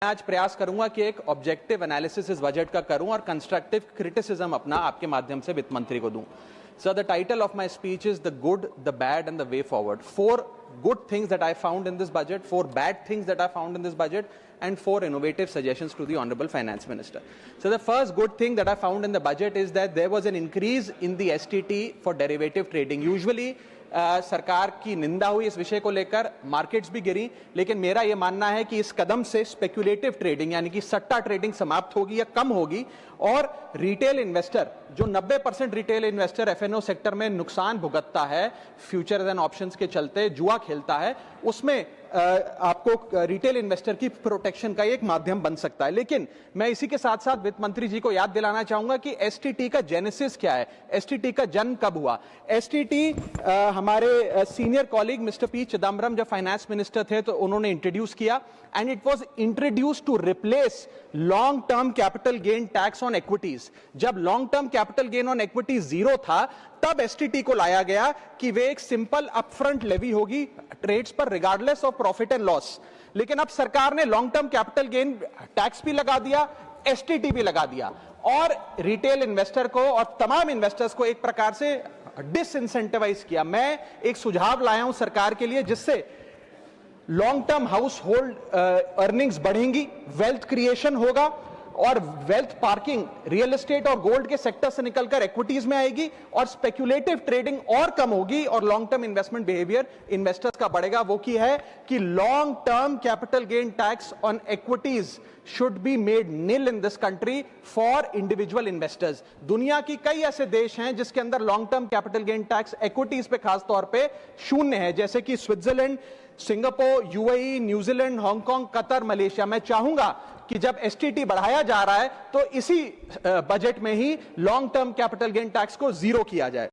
आज प्रयास करूंगा कि एक ऑब्जेक्टिव एनालिसिस इस बजट का करूं और कंस्ट्रक्टिव क्रिटिसिज्म अपना आपके माध्यम से वित्त मंत्री को दूं। So the title of my speech is the good, the bad and the way forward. 4 good things that I found in this budget, 4 bad things that I found in this budget, and 4 innovative suggestions to the Honorable Finance Minister. So the first good thing that I found in the budget is that there was an increase in the STT for derivative trading. Usually सरकार की निंदा हुई इस विषय को लेकर, markets भी गिरी, लेकिन मेरा यह मानना है कि इस कदम से स्पेक्युलेटिव ट्रेडिंग यानी कि सट्टा ट्रेडिंग समाप्त होगी या कम होगी और रिटेल इन्वेस्टर, जो 90% रिटेल इन्वेस्टर एफएनओ सेक्टर में नुकसान भुगतता है, फ्यूचर्स एंड ऑप्शंस के चलते जुआ खेलता है, उसमें आपको रिटेल इन्वेस्टर की प्रोटेक्शन का एक माध्यम बन सकता है। लेकिन मैं इसी के साथ साथ वित्त मंत्री जी को याद दिलाना चाहूंगा कि एसटीटी का जेनेसिस क्या है, एसटीटी का जन्म कब हुआ। एसटीटी हमारे senior colleague mister P Chidambaram जब फाइनेंस मिनिस्टर थे तो उन्होंने इंट्रोड्यूस किया and it was introduce to replace long term capital gain tax on equities. जब long term capital gain on equity zero था तब एसटीटी को लाया गया कि वे एक सिंपल अपफ्रंट लेवी होगी ट्रेड्स पर regardless of profit and loss. लेकिन अब सरकार ने long term capital gain tax भी लगा दिया, एसटीटी भी लगा दिया और रिटेल इन्वेस्टर को और तमाम इन्वेस्टर्स को एक प्रकार से डिसइंसेंटिवाइज किया। मैं एक सुझाव लाया हूं सरकार के लिए जिससे long term house hold earnings बढ़ेंगी, वेल्थ क्रिएशन होगा और वेल्थ पार्किंग रियल एस्टेट और गोल्ड के सेक्टर से निकलकर इक्विटीज में आएगी और स्पेक्युलेटिव ट्रेडिंग और कम होगी और long term investment behaviour investors का बढ़ेगा। वो की है कि long term capital gain tax on equities should be made nil in this country for individual investors. दुनिया की कई ऐसे देश हैं जिसके अंदर long term capital gain tax equities पे खास तौर पे शून्य है, जैसे कि Switzerland, Singapore, UAE, New Zealand, Hong Kong, Qatar, Malaysia. मैं चाहूंगा कि जब एसटीटी बढ़ाया जा रहा है तो इसी बजट में ही long term capital gain tax को जीरो किया जाए।